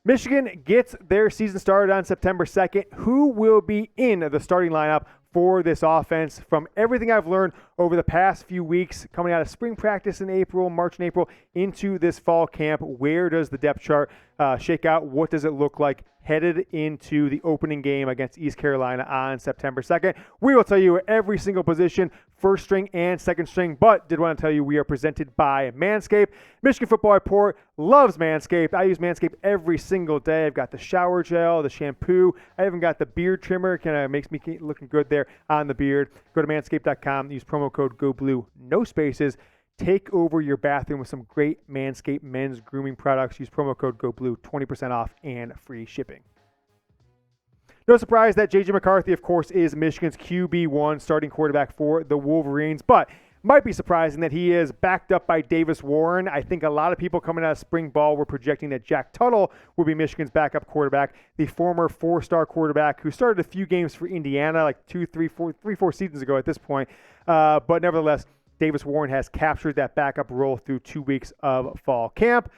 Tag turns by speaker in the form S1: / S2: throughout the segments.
S1: Michigan gets their season started on September 2nd. Who will be in the starting lineup for this offense? From everything I've learned over the past few weeks, coming out of spring practice in April, March and April, into this fall camp, where does the depth chart shake out? What does it look like headed into the opening game against East Carolina on September 2nd? We will tell you every single position, first string and second string, but did want to tell you we are presented by Manscaped. Michigan Football Report loves Manscaped. I use Manscaped every single day. I've got the shower gel, the shampoo. I even got the beard trimmer. Kind of makes me looking good there on the beard. Go to manscaped.com. Use promo code GOBLUE, no spaces. Take over your bathroom with some great Manscaped men's grooming products. Use promo code GOBLUE, 20% off and free shipping. No surprise that J.J. McCarthy, of course, is Michigan's QB1 starting quarterback for the Wolverines, but might be surprising that he is backed up by Davis Warren. I think a lot of people coming out of spring ball were projecting that Jack Tuttle will be Michigan's backup quarterback, the former four-star quarterback who started a few games for Indiana like 4 seasons ago at this point. But nevertheless, Davis Warren has captured that backup role through 2 weeks of fall camp.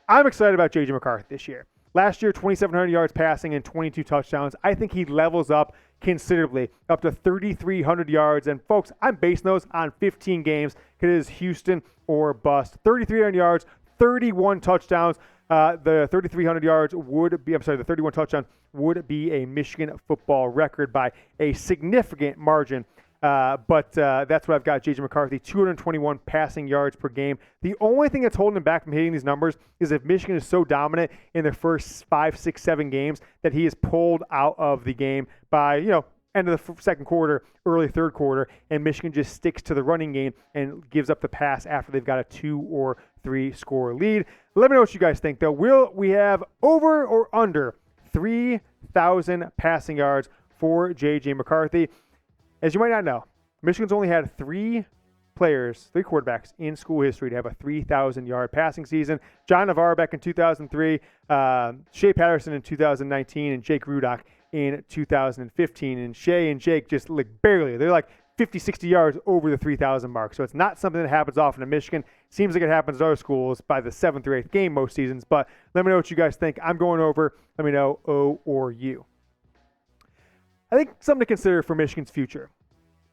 S1: I'm excited about J.J. McCarthy this year. Last year, 2,700 yards passing and 22 touchdowns. I think he levels up considerably, up to 3,300 yards. And folks, I'm basing those on 15 games. It is Houston or bust. 3,300 yards, 31 touchdowns. The 31 touchdowns would be a Michigan football record by a significant margin. But that's what I've got. J.J. McCarthy, 221 passing yards per game. The only thing that's holding him back from hitting these numbers is if Michigan is so dominant in their first 5, 6, 7 games that he is pulled out of the game by, end of the second quarter, early third quarter, and Michigan just sticks to the running game and gives up the pass after they've got a 2 or 3 score lead. Let me know what you guys think, though. Will we have over or under 3,000 passing yards for J.J. McCarthy? As you might not know, Michigan's only had 3 quarterbacks in school history to have a 3,000-yard passing season. John Navarre back in 2003, Shea Patterson in 2019, and Jake Rudock in 2015. And Shea and Jake just barely. They're like 50, 60 yards over the 3,000 mark. So it's not something that happens often in Michigan. Seems like it happens at other schools by the 7th or 8th game most seasons. But let me know what you guys think. I'm going over. Let me know O or U. I think something to consider for Michigan's future.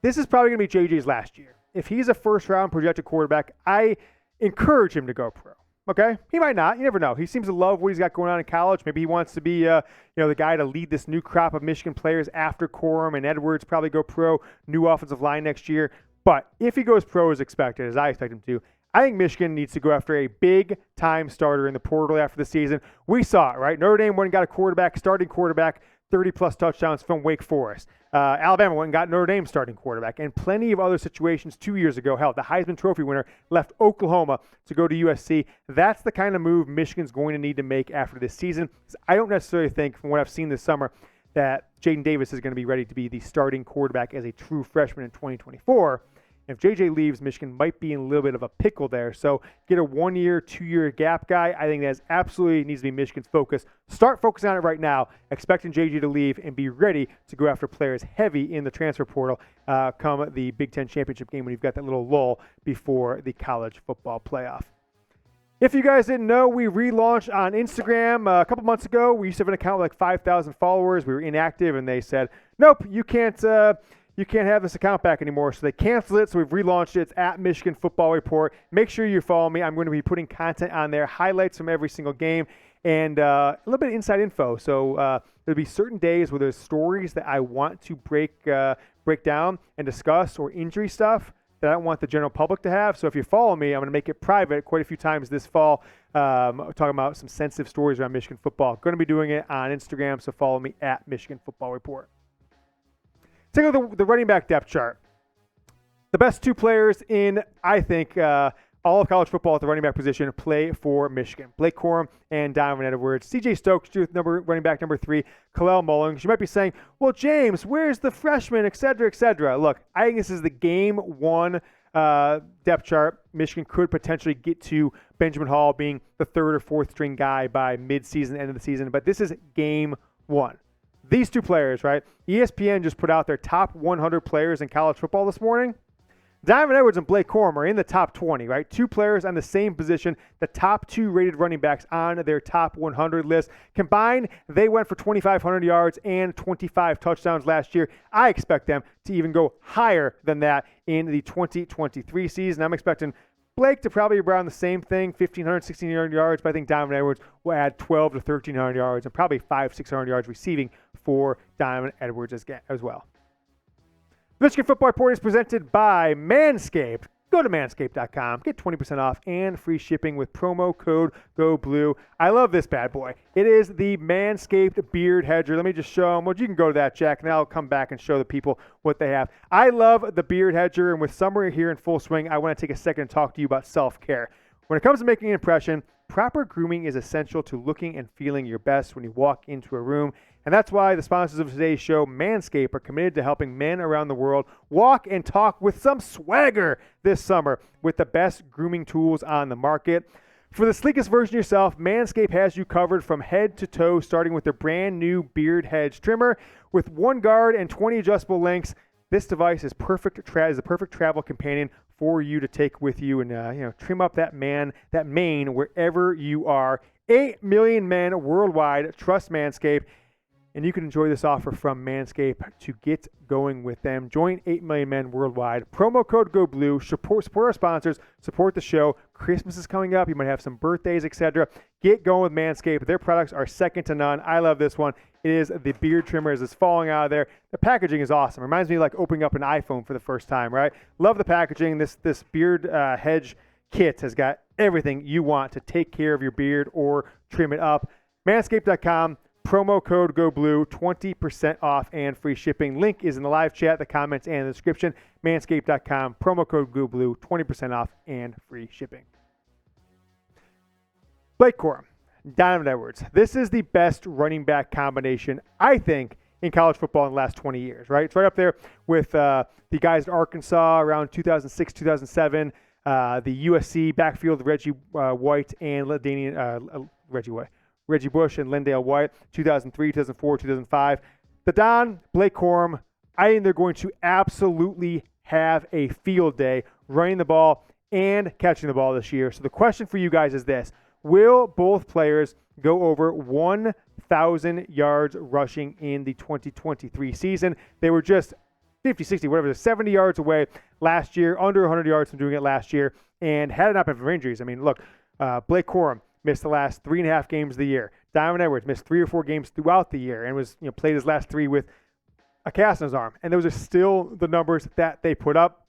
S1: This is probably going to be JJ's last year. If he's a first-round projected quarterback, I encourage him to go pro. Okay? He might not. You never know. He seems to love what he's got going on in college. Maybe he wants to be the guy to lead this new crop of Michigan players after Corum and Edwards probably go pro, new offensive line next year. But if he goes pro as expected, as I expect him to, I think Michigan needs to go after a big-time starter in the portal after the season. We saw it, right? Notre Dame went and got a starting quarterback, 30-plus touchdowns from Wake Forest. Alabama went and got Notre Dame starting quarterback, and plenty of other situations 2 years ago. Hell, the Heisman Trophy winner left Oklahoma to go to USC. That's the kind of move Michigan's going to need to make after this season. I don't necessarily think, from what I've seen this summer, that Jaden Davis is going to be ready to be the starting quarterback as a true freshman in 2024. If JJ leaves, Michigan might be in a little bit of a pickle there. So get a 1-year, 2-year gap guy. I think that absolutely needs to be Michigan's focus. Start focusing on it right now, expecting JJ to leave and be ready to go after players heavy in the transfer portal come the Big Ten championship game when you've got that little lull before the college football playoff. If you guys didn't know, we relaunched on Instagram a couple months ago. We used to have an account with like 5,000 followers. We were inactive, and they said, nope, you can't have this account back anymore. So they canceled it. So we've relaunched it. It's at Michigan Football Report. Make sure you follow me. I'm going to be putting content on there, highlights from every single game, and a little bit of inside info. So there'll be certain days where there's stories that I want to break down and discuss, or injury stuff that I don't want the general public to have. So if you follow me, I'm going to make it private quite a few times this fall, talking about some sensitive stories around Michigan football. Going to be doing it on Instagram, so follow me at Michigan Football Report. Take a look at the running back depth chart. The best 2 players in, I think, all of college football at the running back position play for Michigan. Blake Corum and Donovan Edwards. C.J. Stokes, running back number 3. Kalel Mullings. You might be saying, well, James, where's the freshman, et cetera, et cetera. Look, I think this is the game 1 depth chart. Michigan could potentially get to Benjamin Hall being the 3rd or 4th string guy by mid-season, end of the season. But this is game 1. These 2 players, right? ESPN just put out their top 100 players in college football this morning. Donovan Edwards and Blake Corum are in the top 20, right? Two players on the same position, the top two rated running backs on their top 100 list. Combined, they went for 2,500 yards and 25 touchdowns last year. I expect them to even go higher than that in the 2023 season. I'm expecting Blake to probably around the same thing, 1,500, 1,600 yards, but I think Donovan Edwards will add 12 to 1,300 yards and probably 500, 600 yards receiving for Donovan Edwards as well. The Michigan Football Report is presented by Manscaped. Go to manscaped.com, get 20% off and free shipping with promo code GOBLUE. I love this bad boy. It is the Manscaped Beard Hedger. Let me just show them. Well, you can go to that, Jack, and I'll come back and show the people what they have. I love the Beard Hedger, and with summer here in full swing, I want to take a second to talk to you about self-care. When it comes to making an impression, proper grooming is essential to looking and feeling your best when you walk into a room. And that's why the sponsors of today's show, Manscaped, are committed to helping men around the world walk and talk with some swagger this summer with the best grooming tools on the market. For the sleekest version of yourself, Manscaped has you covered from head to toe, starting with their brand new Beard Hedge trimmer. With one guard and 20 adjustable lengths, this device is is a perfect travel companion for you to take with you and trim up that mane wherever you are. 8 million men worldwide trust Manscaped. And you can enjoy this offer from Manscaped to get going with them. Join 8 million men worldwide. Promo code GOBLUE. Support our sponsors. Support the show. Christmas is coming up. You might have some birthdays, etc. Get going with Manscaped. Their products are second to none. I love this one. It is the beard trimmer as it's falling out of there. The packaging is awesome. Reminds me of like opening up an iPhone for the first time, right? Love the packaging. This beard hedge kit has got everything you want to take care of your beard or trim it up. Manscaped.com. Promo code GOBLUE, 20% off and free shipping. Link is in the live chat, the comments, and the description. Manscaped.com, promo code GOBLUE, 20% off and free shipping. Blake Corum, Donovan Edwards. This is the best running back combination, I think, in college football in the last 20 years, right? It's right up there with the guys at Arkansas around 2006, 2007, the USC backfield, Reggie White and Reggie Bush and Lindale White, 2003, 2004, 2005. The Don, Blake Corum, I think they're going to absolutely have a field day running the ball and catching the ball this year. So the question for you guys is this. Will both players go over 1,000 yards rushing in the 2023 season? They were just 50, 60, whatever, 70 yards away last year, under 100 yards from doing it last year, and had it not been for injuries. I mean, look, Blake Corum missed the last 3.5 games of the year. Donovan Edwards missed 3 or 4 games throughout the year and was played his last 3 with a cast on his arm. And those are still the numbers that they put up.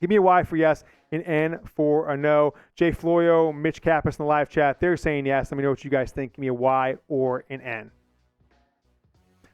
S1: Give me a Y for yes, an N for a no. Jay Florio, Mitch Kappas in the live chat, they're saying yes. Let me know what you guys think. Give me a Y or an N.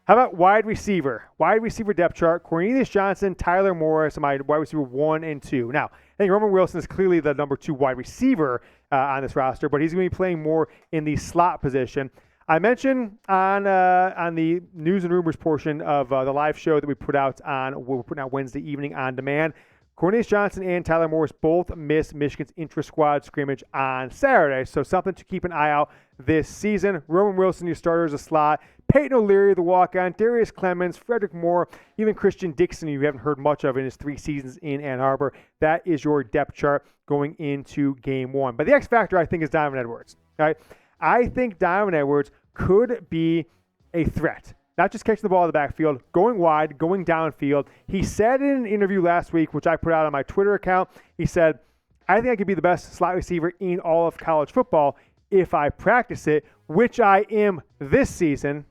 S1: How about wide receiver? Wide receiver depth chart. Cornelius Johnson, Tyler Morris, my wide receiver 1 and 2. Now, I think Roman Wilson is clearly the number 2 wide receiver on this roster, but he's going to be playing more in the slot position. I mentioned on the news and rumors portion of the live show that we're putting out Wednesday evening on demand, Cornelius Johnson and Tyler Morris both missed Michigan's intra-squad scrimmage on Saturday, so something to keep an eye out this season. Roman Wilson, your starter, is a slot. Peyton O'Leary, the walk-on. Darrius Clemons, Fredrick Moore, even Cristian Dixon, you haven't heard much of in his 3 seasons in Ann Arbor. That is your depth chart going into game 1. But the X factor, I think, is Donovan Edwards. Right? I think Donovan Edwards could be a threat. Not just catching the ball in the backfield, going wide, going downfield. He said in an interview last week, which I put out on my Twitter account, he said, I think I could be the best slot receiver in all of college football if I practice it, which I am this season.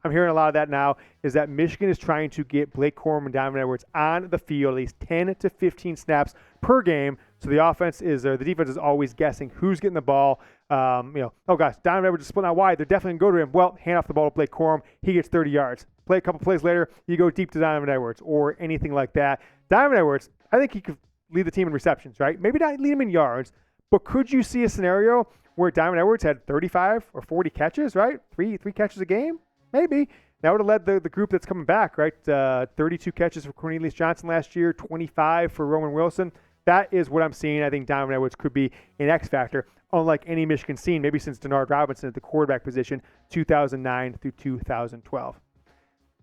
S1: I'm hearing a lot of that now, is that Michigan is trying to get Blake Corum and Donovan Edwards on the field at least 10 to 15 snaps per game. So the defense is always guessing who's getting the ball. Oh gosh, Donovan Edwards is splitting out wide. They're definitely going to go to him. Well, hand off the ball to Blake Corum. He gets 30 yards. Play a couple plays later, you go deep to Donovan Edwards or anything like that. Donovan Edwards, I think he could lead the team in receptions, right? Maybe not lead him in yards, but could you see a scenario where Donovan Edwards had 35 or 40 catches, right? Three catches a game? Maybe. That would have led the group that's coming back, right? 32 catches for Cornelius Johnson last year, 25 for Roman Wilson. That is what I'm seeing. I think Donovan Edwards could be an X factor, unlike any Michigan seen, maybe since Denard Robinson at the quarterback position, 2009 through 2012.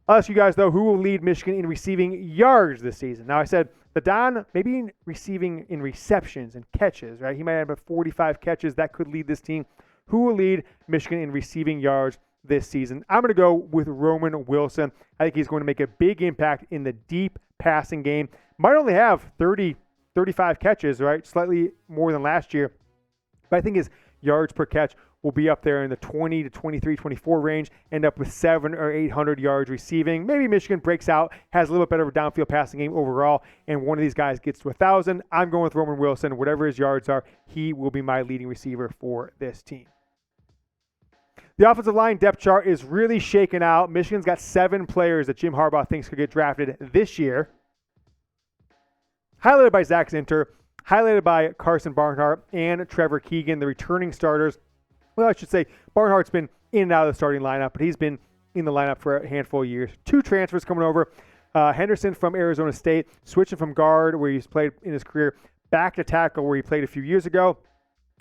S1: I'll ask you guys, though, who will lead Michigan in receiving yards this season? Now, I said The Don, maybe in receiving in receptions and catches, right? He might have about 45 catches. That could lead this team. Who will lead Michigan in receiving yards this season? I'm going to go with Roman Wilson. I think he's going to make a big impact in the deep passing game. Might only have 30, 35 catches, right? Slightly more than last year. But I think his yards per catch will be up there in the 20 to 23, 24 range, end up with 700 or 800 yards receiving. Maybe Michigan breaks out, has a little bit better of a downfield passing game overall, and one of these guys gets to 1,000. I'm going with Roman Wilson. Whatever his yards are, he will be my leading receiver for this team. The offensive line depth chart is really shaken out. Michigan's got 7 players that Jim Harbaugh thinks could get drafted this year. Highlighted by Zach Zinter, highlighted by Carson Barnhart and Trevor Keegan, the returning starters. Well, I should say Barnhart's been in and out of the starting lineup, but he's been in the lineup for a handful of years. 2 transfers coming over. Henderson from Arizona State, switching from guard, where he's played in his career, back to tackle, where he played a few years ago.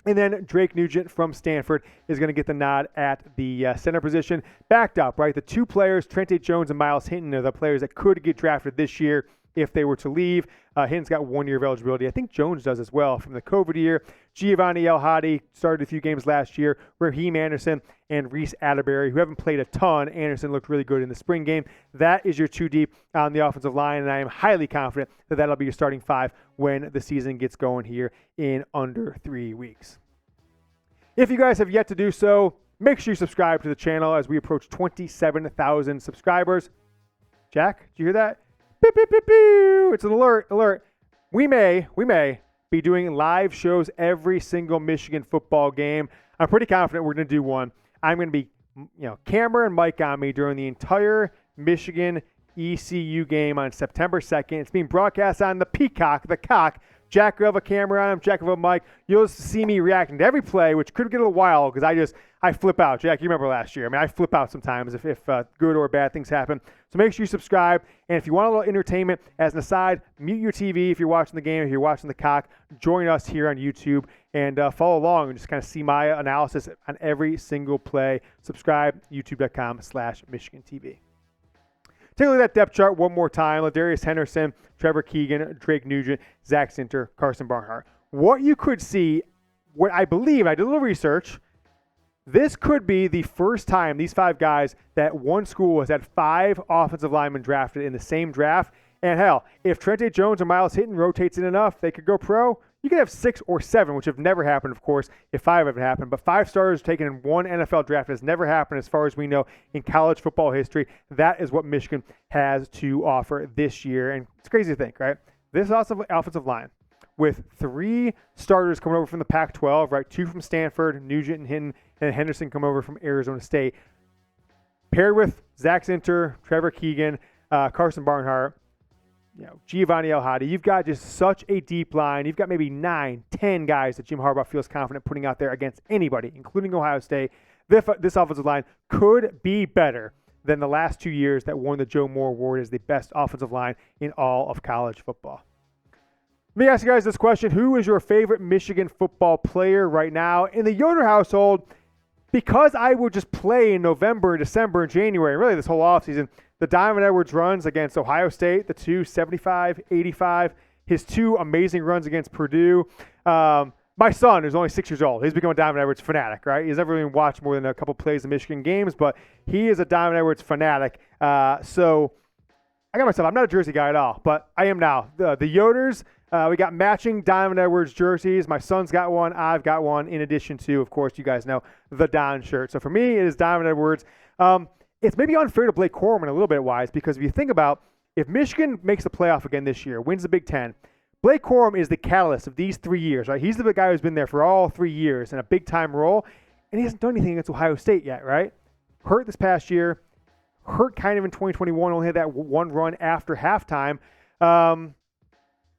S1: And then Drake Nugent from Stanford is going to get the nod at the center position. Backed up, right? The 2 players, Trente Jones and Miles Hinton, are the players that could get drafted this year if they were to leave. Hinton's got 1 year of eligibility. I think Jones does as well from the COVID year. Giovanni El Hadi started a few games last year. Raheem Anderson and Reese Atterbury, who haven't played a ton. Anderson looked really good in the spring game. That is your 2 deep on the offensive line, and I am highly confident that that'll be your starting 5 when the season gets going here in under 3 weeks. If you guys have yet to do so, make sure you subscribe to the channel as we approach 27,000 subscribers. Jack, did you hear that? Beep, beep, beep, beep. It's an alert. We may be doing live shows every single Michigan football game. I'm pretty confident we're going to do one. I'm going to be, camera and mic on me during the entire Michigan ECU game on September 2nd. It's being broadcast on the Peacock, the Cock. Jack will have a camera on him, Jack will have a mic. You'll see me reacting to every play, which could get a little wild because I flip out. Jack, you remember last year. I flip out sometimes if good or bad things happen. So make sure you subscribe. And if you want a little entertainment, as an aside, mute your TV if you're watching the game, if you're watching the Cock. Join us here on YouTube and follow along and just kind of see my analysis on every single play. Subscribe, youtube.com/MichiganTV. Take a look at that depth chart one more time. Darrius Henderson, Trevor Keegan, Drake Nugent, Zach Zinter, Carson Barnhart. What you could see, what I believe, I did a little research, this could be the first time these 5 guys that one school has had 5 offensive linemen drafted in the same draft. And hell, if Trente Jones or Miles Hinton rotates in enough, they could go pro. You could have 6 or 7, which have never happened, of course, if 5 haven't happened. But 5 starters taken in one NFL draft has never happened as far as we know in college football history. That is what Michigan has to offer this year. And it's crazy to think, right? This offensive line with 3 starters coming over from the Pac-12, right? 2 from Stanford, Nugent and Hinton, and Henderson come over from Arizona State. Paired with Zach Zinter, Trevor Keegan, Carson Barnhart, Giovanni El Hadi. You've got just such a deep line. You've got maybe 9, 10 guys that Jim Harbaugh feels confident putting out there against anybody, including Ohio State. This offensive line could be better than the last 2 years that won the Joe Moore Award as the best offensive line in all of college football. Let me ask you guys this question. Who is your favorite Michigan football player right now? In the Yoder household, because I will just play in November, December, and January, really this whole offseason, the Donovan Edwards runs against Ohio State, the 2 75, 85, his 2 amazing runs against Purdue. My son, who's only 6 years old, he's become a Donovan Edwards fanatic, right? He's never even watched more than a couple plays of Michigan games, but he is a Donovan Edwards fanatic. So I got myself, I'm not a jersey guy at all, but I am now. The Yoders, we got matching Donovan Edwards jerseys. My son's got one. I've got one, in addition to, of course, you guys know, the Don shirt. So for me, it is Donovan Edwards. It's maybe unfair to Blake Corum in a little bit wise, because if you think about, if Michigan makes the playoff again this year, wins the Big Ten, Blake Corum is the catalyst of these 3 years, right? He's the guy who's been there for all 3 years in a big-time role, and he hasn't done anything against Ohio State yet, right? Hurt this past year, hurt kind of in 2021, only had that one run after halftime.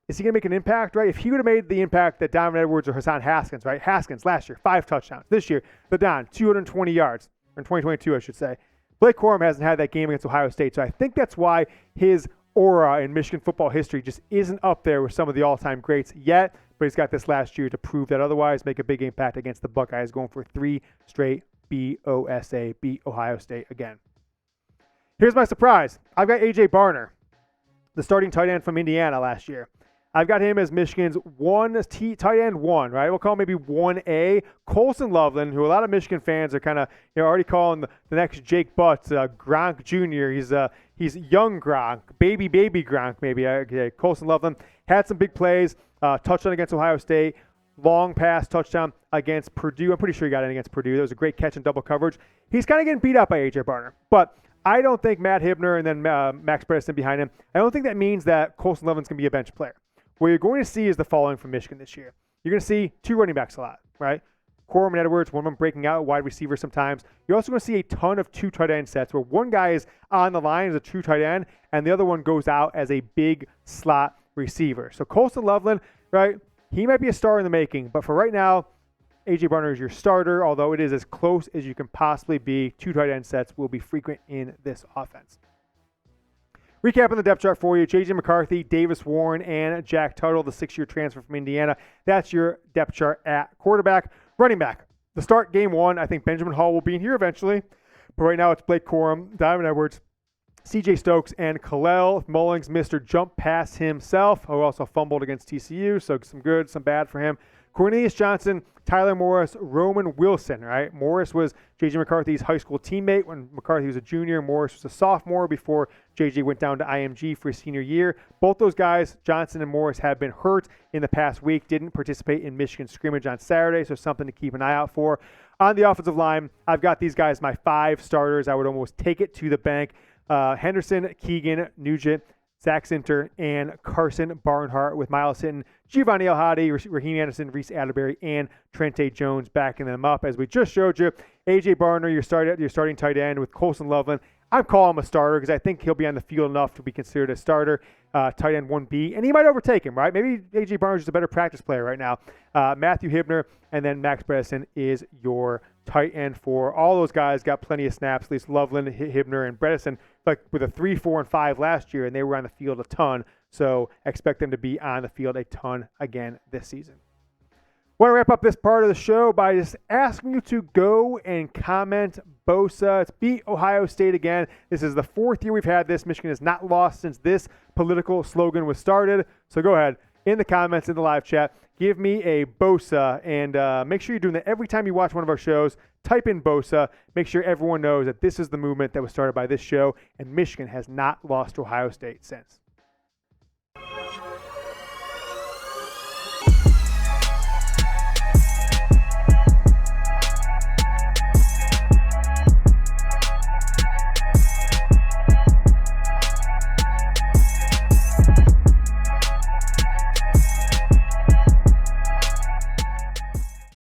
S1: Is he going to make an impact, right? If he would have made the impact that Donovan Edwards or Hassan Haskins, right? Haskins last year, 5 touchdowns. This year, the Don, 220 yards, or in 2022, I should say. Blake Corum hasn't had that game against Ohio State, so I think that's why his aura in Michigan football history just isn't up there with some of the all-time greats yet, but he's got this last year to prove that otherwise, make a big impact against the Buckeyes, going for 3 straight BOSA, beat Ohio State again. Here's my surprise. I've got A.J. Barner, the starting tight end from Indiana last year. I've got him as Michigan's tight end one, right? We'll call him maybe 1A. Colson Loveland, who a lot of Michigan fans are kind of already calling the next Jake Butts, Gronk Jr. He's young Gronk, baby Gronk maybe. Okay, Colson Loveland had some big plays, touchdown against Ohio State, long pass touchdown against Purdue. I'm pretty sure he got in against Purdue. That was a great catch in double coverage. He's kind of getting beat up by A.J. Barner, but I don't think Matt Hibner and then Max Bredesen behind him, I don't think that means that Colson Loveland's going to be a bench player. What you're going to see is the following from Michigan this year. You're going to see two running backs a lot, right? Corum Edwards, one of them breaking out, wide receiver sometimes. You're also going to see a ton of two tight end sets where one guy is on the line as a true tight end and the other one goes out as a big slot receiver. So Colson Loveland, right, he might be a star in the making, but for right now, A.J. Barner is your starter, although it is as close as you can possibly be. Two tight end sets will be frequent in this offense. Recapping the depth chart for you, J.J. McCarthy, Davis Warren, and Jack Tuttle, the 6-year transfer from Indiana. That's your depth chart at quarterback. Running back, the start game one, I think Benjamin Hall will be in here eventually, but right now it's Blake Corum, Donovan Edwards, C.J. Stokes, and Kalel Mullings, Mr. Jump Pass himself, who also fumbled against TCU, so some good, some bad for him. Cornelius Johnson, Tyler Morris, Roman Wilson, right? Morris was J.J. McCarthy's high school teammate when McCarthy was a junior. Morris was a sophomore before J.J. went down to IMG for his senior year. Both those guys, Johnson and Morris, have been hurt in the past week, didn't participate in Michigan scrimmage on Saturday, so something to keep an eye out for. On the offensive line, I've got these guys, my 5 starters. I would almost take it to the bank. Henderson, Keegan, Nugent, Zach Sinter, and Carson Barnhart with Miles Hinton, Giovanni El-Hadi, Raheem Anderson, Reese Atterbury, and Trente Jones backing them up. As we just showed you, A.J. Barner, your starting tight end with Colson Loveland. I'm calling him a starter because I think he'll be on the field enough to be considered a starter, tight end 1B, and he might overtake him, right? Maybe A.J. Barner's just a better practice player right now. Matthew Hibner, and then Max Bredesen is your tight end 4. All those guys got plenty of snaps, at least Loveland, Hibner, and Bredesen, like with a 3, 4, and 5 last year, and they were on the field a ton. So expect them to be on the field a ton again this season. Want to wrap up this part of the show by just asking you to go and comment Bosa. It's beat Ohio State again. This is the 4th year we've had this. Michigan has not lost since this political slogan was started. So go ahead in the comments, in the live chat, give me a Bosa, and make sure you're doing that every time you watch one of our shows. Type in Bosa. Make sure everyone knows that this is the movement that was started by this show, and Michigan has not lost to Ohio State since.